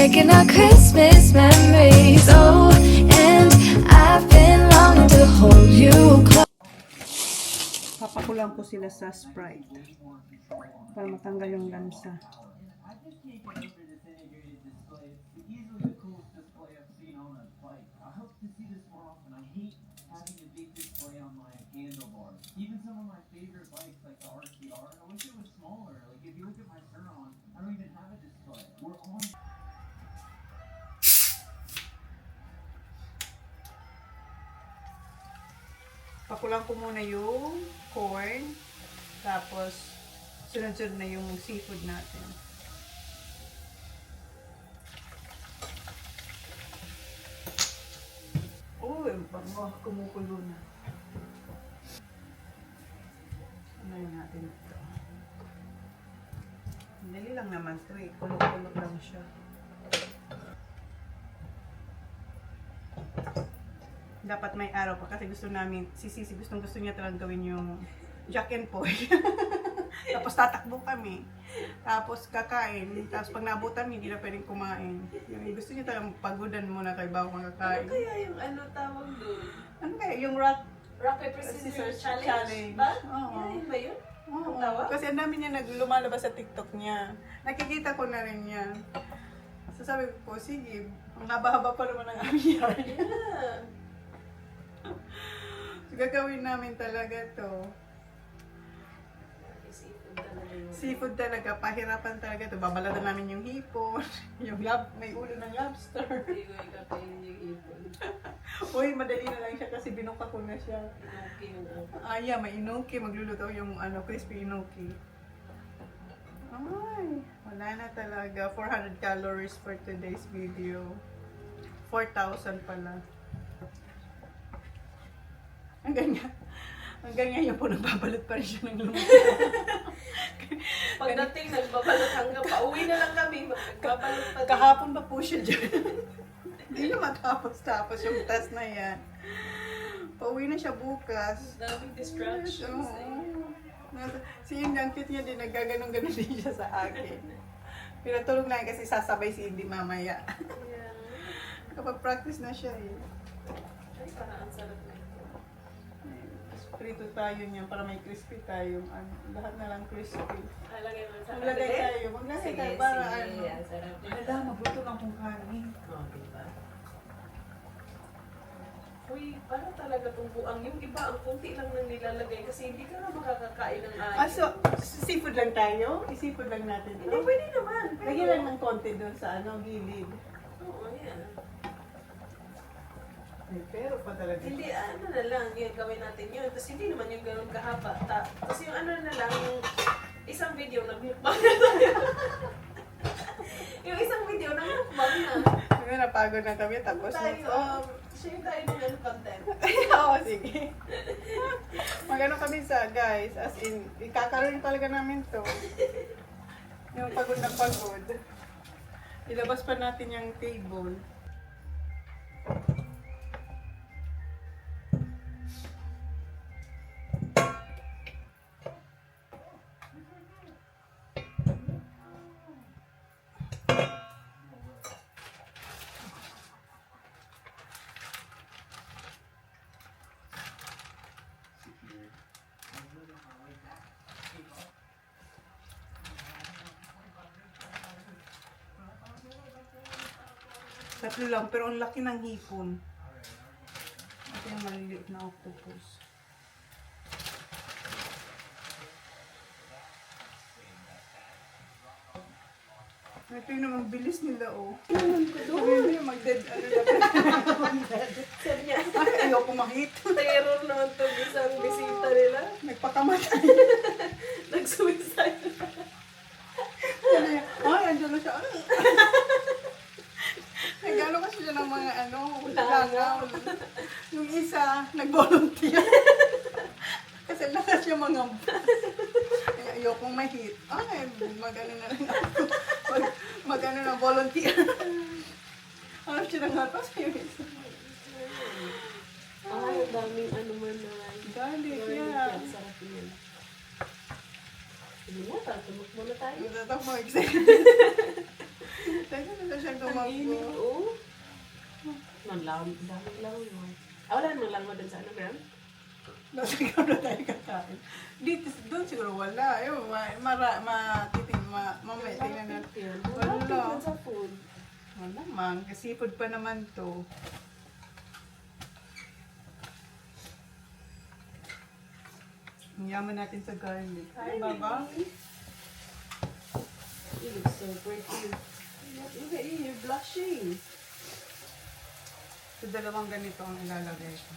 making our Christmas memories. Oh, and I've been longing to hold you close. Papakulang ko sila sa Sprite para matanggal yung lansa. Even some of my favorite bikes, like the RCR, I wish it was smaller. Like if you look at my Sur-Ron, I don't even have a display. We're on. Pakulang ko muna yung corn, tapos sunod-sunod na yung seafood natin. Oh, bango, kumukulo na. Ano yun natin ito? Dali lang naman ito eh. Kulog-kulog lang siya. Dapat may araw pa kasi gusto namin, si Sisi gusto niya talagang gawin yung Jack and Poy. Tapos tatakbo kami. Tapos kakain. Tapos pag naabutan, hindi na pwedeng kumain. Yung gusto niya talagang pagodan muna kayo bago makakain. Ano kaya yung ano tawag doon? Ano kaya? Yung Rock, paper, scissors challenge? challenge. Ba? Oo. Yun ba yun? Oo. Ang tawag? Kasi ang dami niya lumalabas sa TikTok niya. Nakikita ko na rin yan. So sabi ko, sige, ang haba-haba pa naman ang aming yard. Yeah. So, gagawin namin talaga to. Seafood talaga yun. Seafood talaga, pahirapan talaga to. Babalatan namin yung hipon, yung may ulo ng lobster. Hindi ko ikakainin yung ipon. Uy, madali na lang siya kasi binuka ko na siya. Okay yung ako. Yeah, may inoki. Magluluto yung crispy inoki. Ay, wala na talaga. 400 calories for today's video. 4,000 pala. Hanggang ngayon po nagbabalot pa rin siya ng lumot. Pagdating, nagbabalot hanggang pauwi na lang kami. Magbabalot pa din. Kahapon pa po siya dyan. Hindi na matapos-tapos yung task na yan. Pauwi na siya bukas. Daming distractions eh. Si Indy, ang cute niya din, naggaganong-ganon din siya sa akin. Pinatulog na kasi sasabay si Indy mamaya. Yeah. Kapag practice na siya eh. Ay, parang ang sarap na ito. Prito tayo niyan para may crispy tayo. Lahat na lang crispy. Lagay mo sa Maglagay kabili? tayo. Maglagay Sige, tayo para sige. ano. Ang sarap din. Ala, magluto lang kung kanin. Oh, diba? Uy, parang talaga itong buang. Yung iba, ang kunti lang nang nilalagay kasi hindi ka na makakakain ng ayin. So, seafood lang tayo? I-seafood lang natin Hindi, ito? pwede naman. Lagyan lang ng konti doon sa gilid. Oo, yan. Ay, pero pa talaga. Hindi, ano na lang, yun, gawin natin yun. Tapos hindi naman yung ganun kahaba. Tapos yung ano na lang, yung isang video, nag-mukbang na tayo. Yung isang video, nag-mukbang na. Ngayon, napagod na kami. Tapos Tayo, share tayo ng ano content. Oo, sige. Magano kami sa guys. As in, ikakaroon talaga namin to. Yung pagod na pagod. Ilabas pa natin yung table. Tatlo lang, pero ang laki ng hipon. Ito yung maliliit na octopus. Ito yung naman bilis nila, oh. Sabi mo mag-dead, ano na Sabi niya, Ay, ayoko makita. terror naman to isang bisita nila. Nagpakamatay. Nag-suicide. Ay, andyan na siya. Nag-ano kasi siya ng mga langaw. Yung isa, nag-volunteer. Kasi lakas siya mga ayokong ma-hit. Ay, mag-ano na lang ako. Mag-ano na volunteer. Ano siya nang hatos yung isa. Ay, ang daming ano man na. Garlic, Garlic yeah. yan, sarap yun. Sige mo, tumak muna tayo. Natatak mo excited. Tayo na siya Ang init, tumakbo. oh. Dami lang yun. Wala namang lang mo dun sa ano, Gram? Nasigaw na tayo kakain. Dito, doon siguro wala. Mamaya, tingnan natin. Wala Wala. dun sa food. Wala man, kasi food pa naman to. Yaman natin sa garlic. Ay, baba. You look so pretty. Look at you, you're blushing. So, dalawang ganito ang ilalagay ko.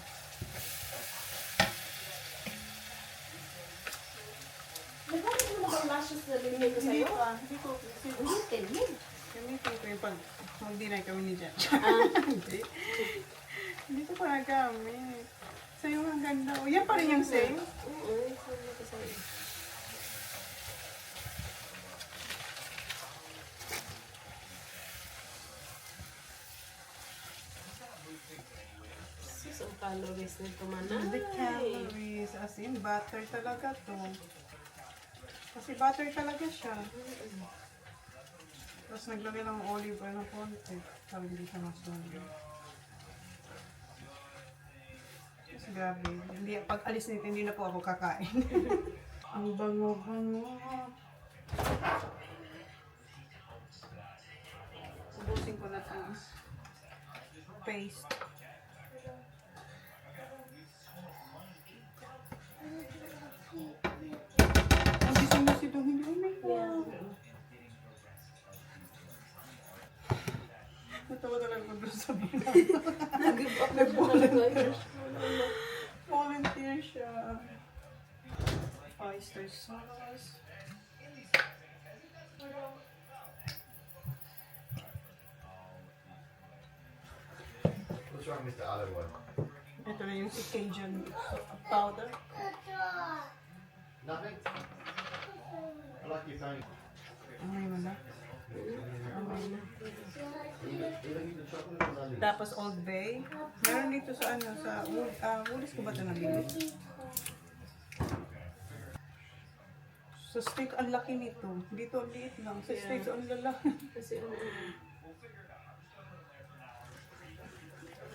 Nagkakit mo na bang lashes na binigay ko sa'yo? Hindi ko. Ulitin mo. Gamitin ko yung pag mag-dinay kami ni Jan. Ah, Hindi ko pa nagamit. Sa'yo ang ganda. O, yan pa rin yung same. oo, sabi ko sa'yo. Sus, ang calories nito man. The calories. As in, butter talaga to. Kasi butter talaga siya. Tapos naglagay ng olive oil ng konti. Para hindi siya masunog. Tapos grabe. Hindi, pag alis nito, hindi na po ako kakain. Ang bango-bango. Ubusin ko na ito. Paste. Ang gising na si Dong, hindi umiyak. Natawa talaga ko doon sa bina. Nag-give up na po talaga. Volunteer siya. Oyster sauce. What's wrong with the other one? Ito na yung si Cajun powder. Nothing? I like your phone. Amay mo na. Amay na. Even the chocolate was ugly. Tapos Old Bay. Meron dito sa ano, sa Woolies ko ba ito nabili? Sa steak, ang laki nito. Dito, ang liit lang. Sa steak, ang lalaki. Kasi ano,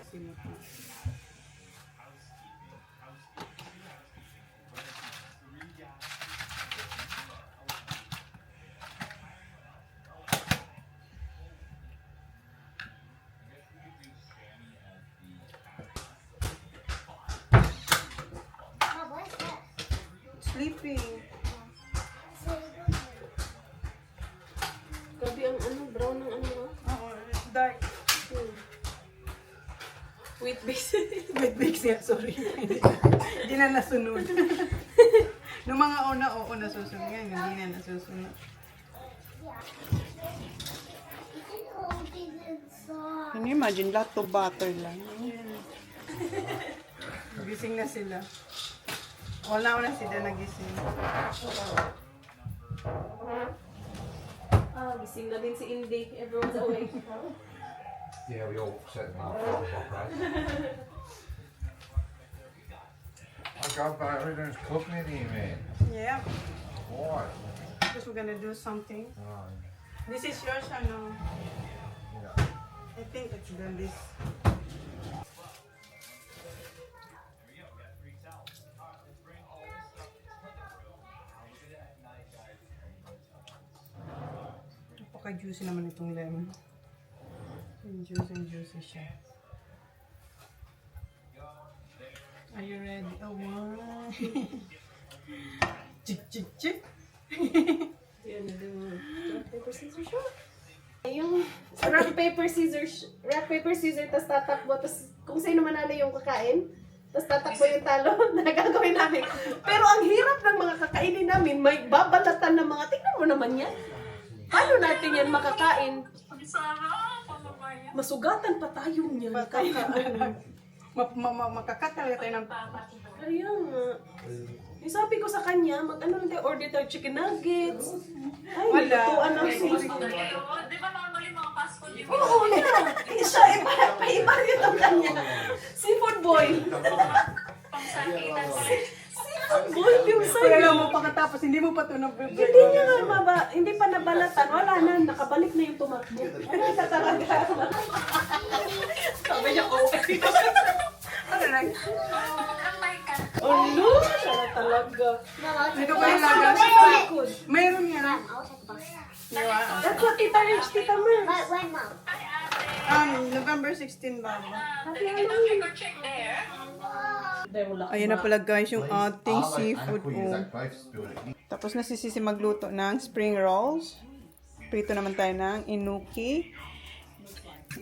Sino pa? Sleeping. grabe ang ano, brown ng ano, no? Oo, dark. Wheat base. Wait, siya, sorry. Hindi na nasunod. Nung mga una, oo, nasusunod. Ngayon, hindi na nasusunod. Can you imagine, lot of butter lang. Gising na sila. Wala na sila nagising. Gising na din si Indy. Everyone's awake. Yeah, we all set them up for the right? I got back, everything's cooking in here, man. Yeah, Why? because we're gonna do something. Oh, This is yours, ano? yeah. I think it's done this. Napaka-juicy naman itong lemon. Juicy siya. Are you ready? Oh, wow. Chik, chik, chik. Yan, rock, paper, scissors siya. Yung rock, paper, scissors, tas tatakbo, tas kung sino manalo yung kakain, tas tatakbo yung talo na gagawin namin. Pero ang hirap ng mga kakainin namin, may babalatan ng mga, tingnan mo naman yan. Paano natin yan makakain? Masugatan pa tayo niyan. Makakat talaga tayo ng Kaya nga. Yung sabi ko sa kanya, mag-ano lang tayo, order tayo chicken nuggets. Ay, Wala. lutuan ng seafood. Di ba normally mga fast food yung Oo, yeah. Siya, iba rin ang kanya. Seafood boy. pangsakitan ko rin? Seafood boy yung Kaya sa'yo. mo pagkatapos Tapos hindi mo pa ito nabibigay. Hindi niya nga hindi pa nabalatan. Wala na, nakabalik na yung tumakbo. Wala na talaga. Sabi niya, okay. Ano lang? Ano? Sana talaga. Dito pa yung lagas. Good. Mayroon nga. That's what Tita Rich, Tita Mer. November 16 ba? Check there. Ayan na pala guys yung ating seafood. Put your exact price to it. Tapos nasisisi magluto ng spring rolls. Prito naman tayo ng inuki.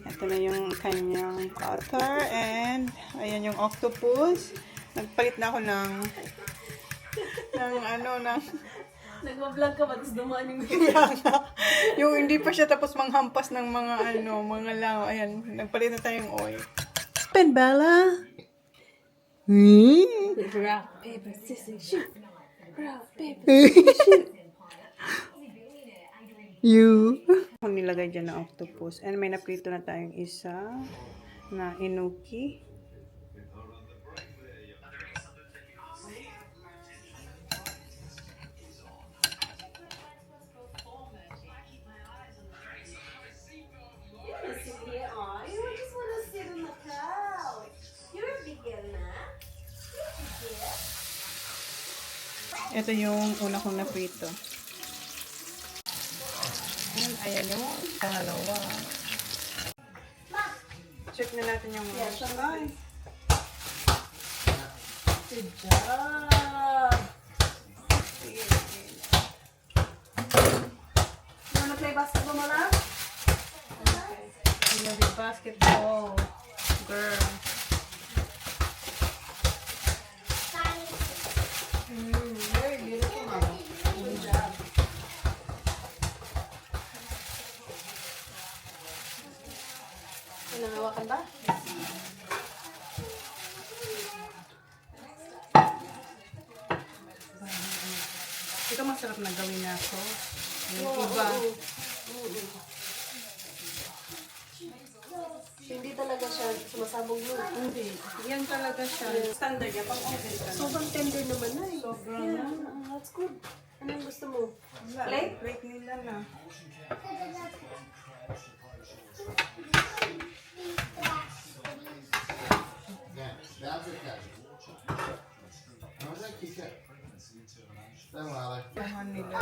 Ito na yung kanyang cutter. And ayan yung octopus. Nagpalit na ako ng Nagbablog ka ba? Tapos dumaan yung yung hindi pa siya tapos manghampas ng mga mga langaw. Ayan, nagpalit na tayong oil. Pen Bella. rock, paper, scissors, shoot. Rock, paper, scissors, shoot. You. Kung nilagay dyan na octopus. And may naprito na tayong isa na inuki. You just want to sit on the couch. You're a big girl na. Ito yung una kong naprito. Ayan yung pangalawa. Check na natin yung mga sabay. Good job. You wanna play basketball, Mala? You know, the basketball girl. Very beautiful, Mama. Good job. Nangahawakan ba? Ito masarap na gawin na ako. Yung iba. Hindi talaga siya sumasabog mo. Hindi. Yan talaga siya. Standard yan. Pang-oven ka. Sobrang tender naman na eh. Sobrang. Yeah, that's good. Anong gusto mo? Plate? Plate nila na. That's it, guys. How was that kick it? Don't worry. Tahan nila.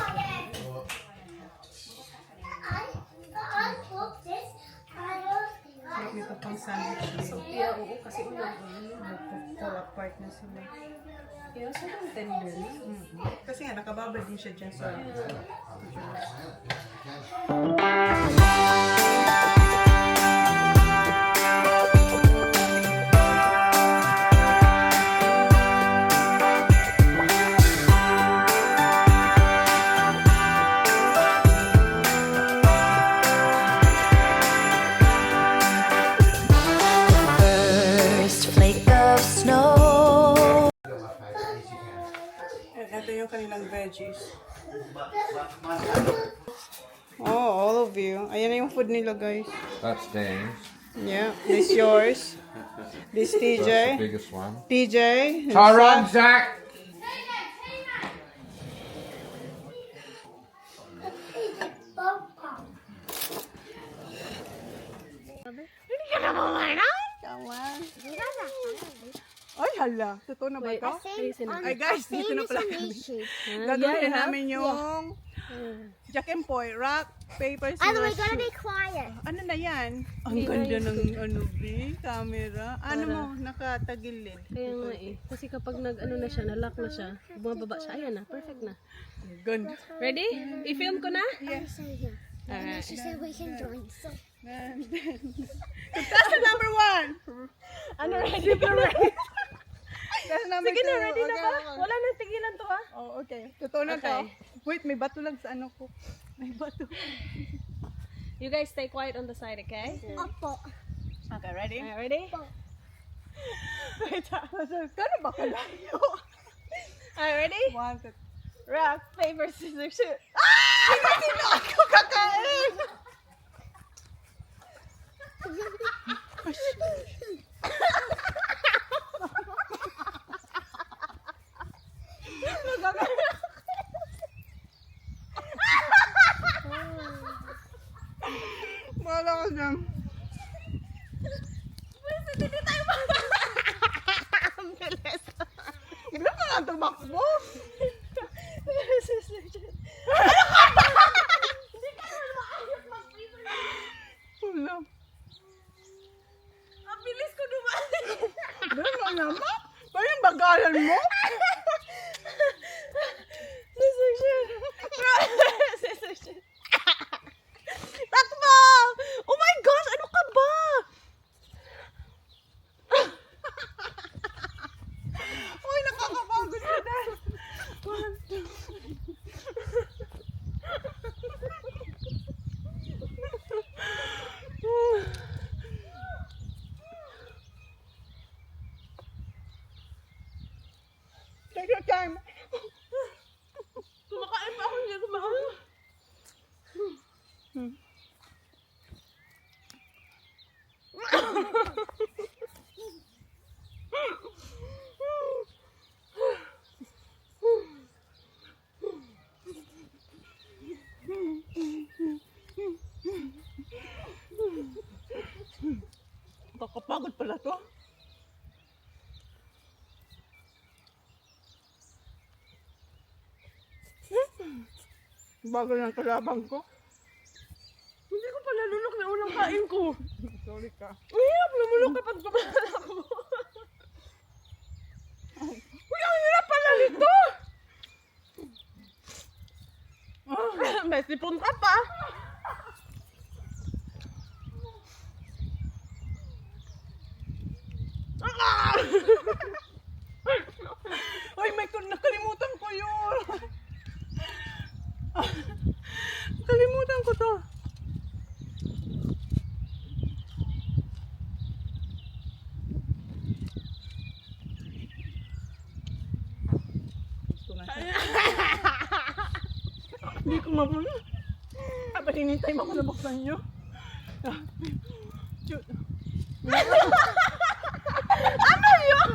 Plate nito pang sandwich. Yeah, oo, kasi ulang. Fall apart na sila. Yeah, sobrang tender na. Kasi nga, nakababad din siya dyan sa... First flake of snow. And ito yung kanilang veggies. Oh, all of you. Ayan na yung food nila, guys. That's Dane's. Yeah, this yours. This That's the TJ. biggest one. TJ. Tyrone, Zach! Ay, hala. Totoo na ba ito? Ay, guys, dito na pala kami. Gagawin namin yung Jack and Poy, rock, paper, scissors, shoot. be quiet. Ano na yan? Ang ganda ng camera. Ano mo, nakatagilid. Kaya nga eh. Kasi kapag nag-ano na siya, nalock na siya, bumababa siya. Ayan na, perfect na. Ganda. Ready? I-film ko na? Yes. And she said we can join. So Contestant number 1. Ano, ready ka na? Contestant number 2. Sige na, ready na ba? Wala nang tigilan to ha? Oh, okay. Totoo na to. Okay. Wait, may bato lang sa ano ko. May bato. You guys stay quiet on the side, okay? Opo. Okay, ready? Ready? Wait, kano ba kalayo? Ready? 1, 2, Rock, paper, scissors, shoot. Hindi na ako kakain! Hindi tayo ba? Ang bilis. Bigla ka nga tumakbo. Hindi ka naman maayos mag-freezer. Wala. Ang bilis ko dumali. Bigla naman. Parang bagalan mo. Takbo! Oh my gosh! Ano ka ba? Uy, nakakapagod ka na. Take your time. Kumakain pa ako, hindi kumakain. Nakakapagod pala to. Bagal ng kalabang ko. Hindi ko pa nalulok na unang kain ko. Sorry ka. Ang hirap lumulok kapag kumakalak mo. Uy, ang hirap pala nito! May sipon ka pa. Ay, nakalimutan ko yun. Nakalimutan ko to. Gusto na siya. Hindi ko mabula. Habang hinintay mo ako na buksan nyo. Shoot. Ano yun?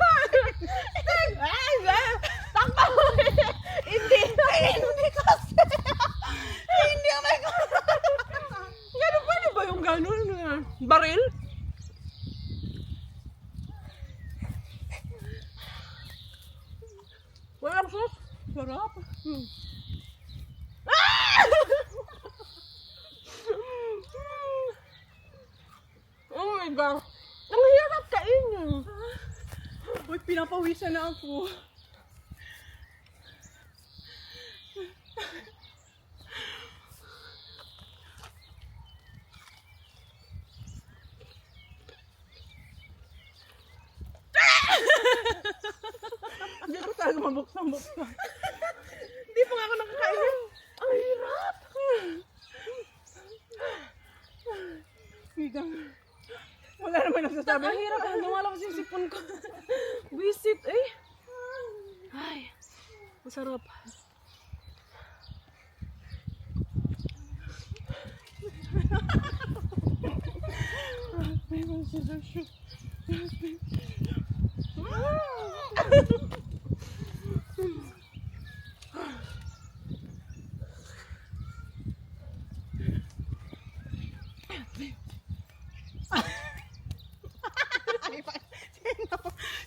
Takbo! Hindi! Hindi kasi. Hindi ako Gano'n pwede ba yung gano'n? Baril? Walang sauce? sarap. Oh my God! Ang hirap kainin! Uy, pinapawisan na ako. Hindi ko talaga mabuksan-buksan. Hindi pa nga ako nakakain. Ang hirap! Higang. Wala naman nagsasabi. Ang hirap. Lumalabas yung sipon ko. Visit eh. Ay, masarap.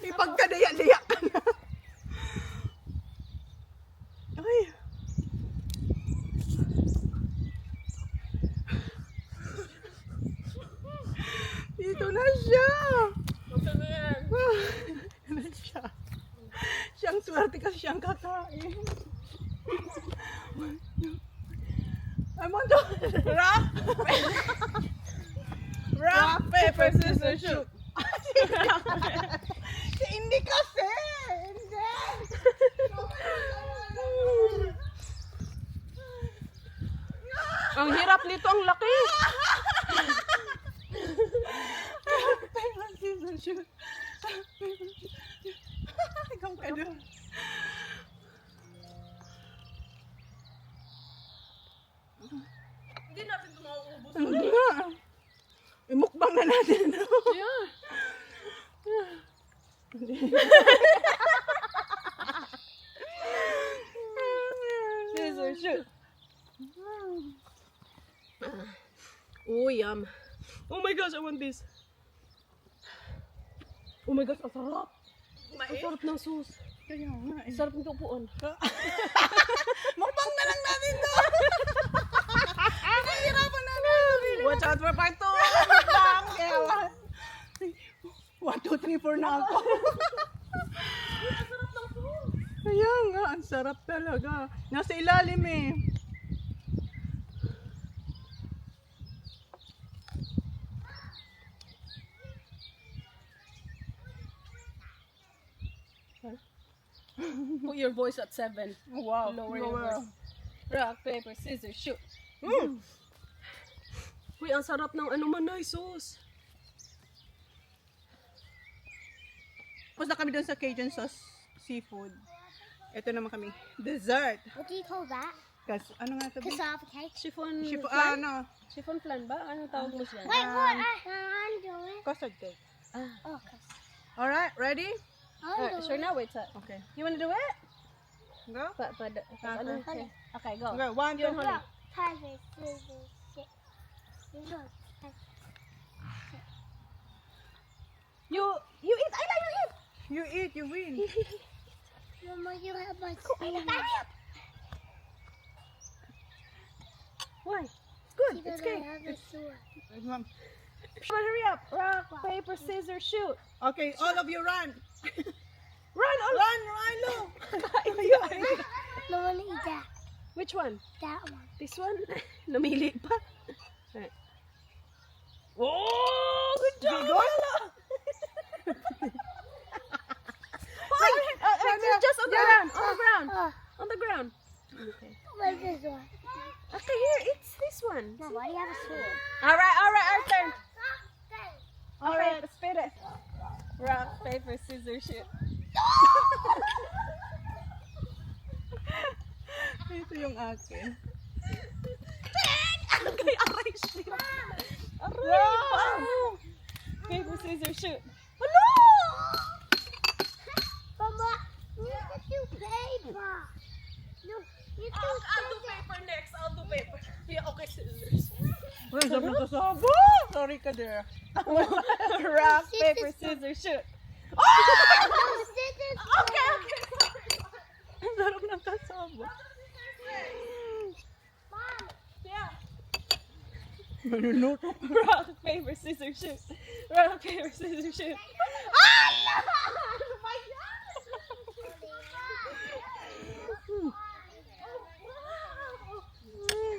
Ipagkadaya-daya ka na. Ay. Dito na siya. Ano yan? Ano siya? Siyang swerte kasi siyang kakain. I want to rock, paper, scissors, shoot. Hindi kasi. Hindi. Ang hirap nito, ang laki. Paper, scissors, shoot. Paper, shoot. Ikaw ka doon. Hindi natin ito mauubos. Hindi nga. Imukbang na natin. Yeah. Scissors, shoot. Oh, yum. Oh my gosh, I want this. Oh my gosh, ang sarap. Ang sarap ng sauce. Kaya nga eh. Sarap ng upuan. Mukbang na lang natin to! Nahihirapan na namin. Watch out for part 2! Mukbang! Kaya 1, 2, 3, 4 na ako. Kaya nga, ang sarap talaga. Nasa ilalim eh. Put your voice at 7. Wow. Lower your voice. Rock, paper, scissors, shoot. Uy, ang sarap ng ano manay sauce. Tapos na kami doon sa Cajun sauce seafood. Ito naman kami. Dessert. What do you call that? Kasi, ano nga ito? Cassava cake. Chiffon Ah, flan? ano? Chiffon flan ba? Anong tawag mo siya? Wait, what? I'm doing. Custard cake. Oh, Alright, ready? Sure na, wait. Okay. You wanna do it? Go. Ano? Okay, go. Okay, 1, 2, You and Holly. Private scissors, shit. You eat. I like you eat. You eat, you win. Mama, you have my Why? It's good. She It's doesn't cake. have a sword. Ma'am. Come on, hurry up. Rock, paper, scissors, shoot. Okay, all of you run. Run, Run, Rilo. No one eat that. Which one? That one. This one? Namili pa. Right. Oh, good job. Just on the ground. On the ground. On the ground. Okay. What's this one? Okay, here. It's this one. Mom, why do you have a sword? All right. Our turn. All right. Spit it. Rock, paper, scissors, shoot. Ito yung akin. Okay, aray siya. Aray pa. Paper, scissors, shoot. Hello! Mama, you can do paper. No, you do I'll do paper next. I'll do paper. Yeah, okay, scissors. Uy, sabi ko sabo. Sorry ka there. Rock, paper, scissors, shoot. scissors. Okay. Ang sarap ng kasabo. Mom, Yeah. Manuluto. Rock, paper, scissors, shoot. Rock, paper, scissors, shoot.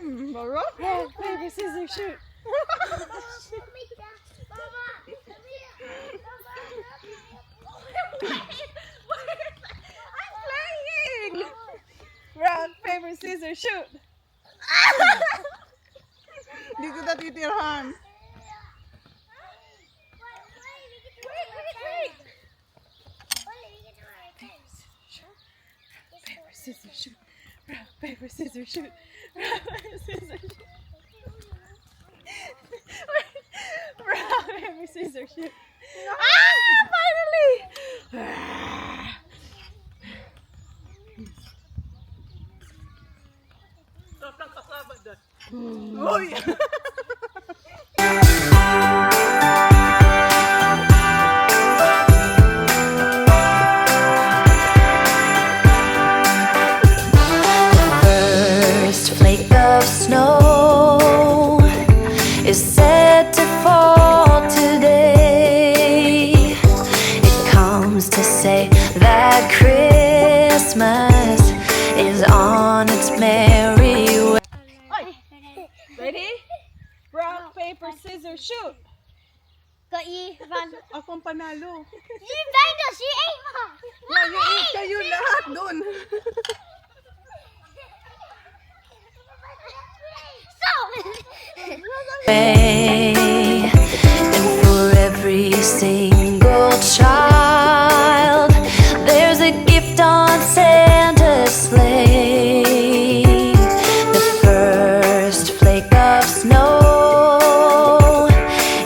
Marap. Rock, paper, scissors, shoot. I'm playing. Rock, paper, scissors, shoot. Hindi ko na titirhan. Paper, scissors, shoot. Rock, paper, scissors, shoot. Rock, paper, scissors, shoot. Rock, paper, scissors, shoot. Finally! Sarap ng kasaba doon. Uy! First flake of snow is said to fall today. It comes to say that Christmas is on its merry way. Ready? Rock, paper, scissors, shoot. Got you, Van. Ako ang panalo. She banged us. She ate, Mom. Yeah, you eat kayo lahat doon. And for every single child, there's a gift on Santa's sleigh. The first flake of snow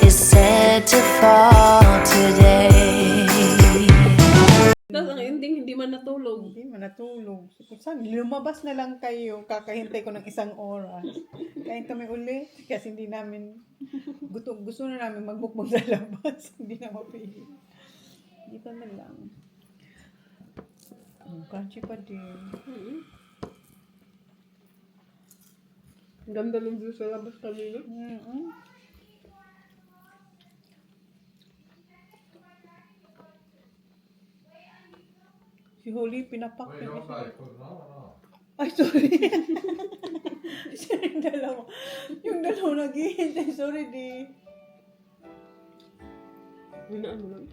is said to fall today. Tapos ang ending, hindi man natulog. Hindi man natulog. Saan? Lumabas na lang kayo. Kakahintay ko ng 1 oras. Kain kami uli. Kasi hindi namin, gusto na namin magbukbong sa labas. Hindi na mapili. Di ka na lang. Crunchy pa din. Ang ganda ng view sa labas kanina. Si Holly, pinapak Wait, na don't siya. say put it on or not? Ay, sorry. Siya yung dalawa. Yung dalawa naghihintay. Sorry, di. Hinaan mo lang.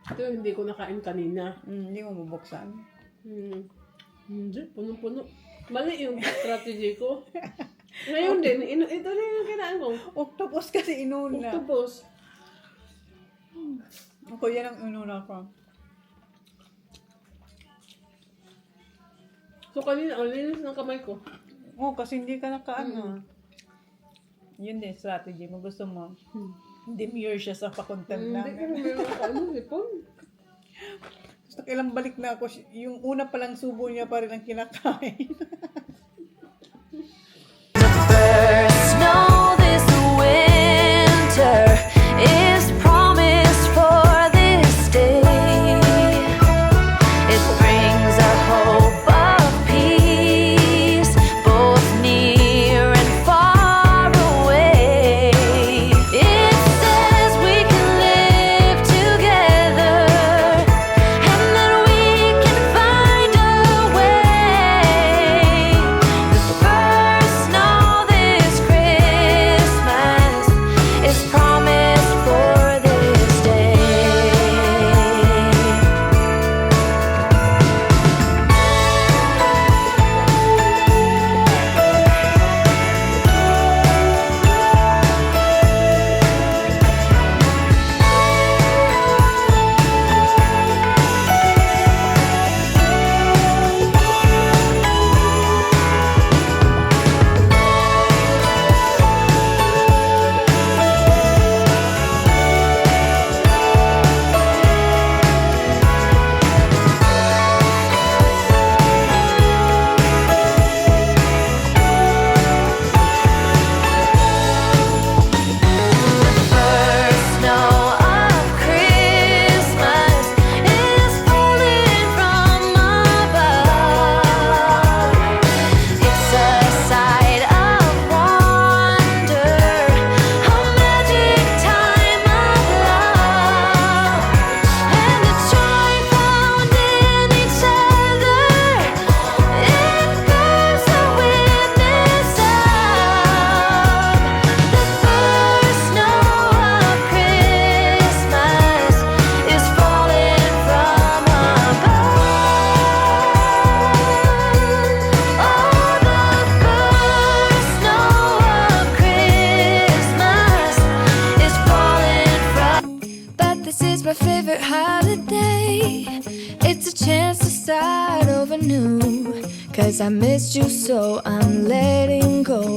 Ito hindi ko nakain kanina. Hindi mo bubuksan. Hindi, punong-puno. Mali yung strategy ko. Ngayon din, ito rin yung kinain ko. Octopus kasi inuna. Octopus. Ako yan ang inuna ko. So kanina, ang linis ng kamay ko. Oo, kasi hindi ka nakaano. Yun din, strategy mo. Gusto mo. Demure siya sa pakontent Hindi ko namin. meron ako hipon. Gusto kailang balik na ako. Yung una palang subo niya pa rin ang kinakain. First snow this winter is promised for this day. It brings a hope of peace, both near and far away. It says we can live together and that we can find a way. The first snow this Christmas is promised for this day. First snow of Christmas is falling from above. It's a sight of wonder, a magic time of love, and the joy found in each other. It bears a witness of the first snow of Christmas is falling from above. Oh, the first snow of Christmas is falling from. But this is my favorite holiday. It's a chance to start over new. 'Cause I missed you, so I'm letting go.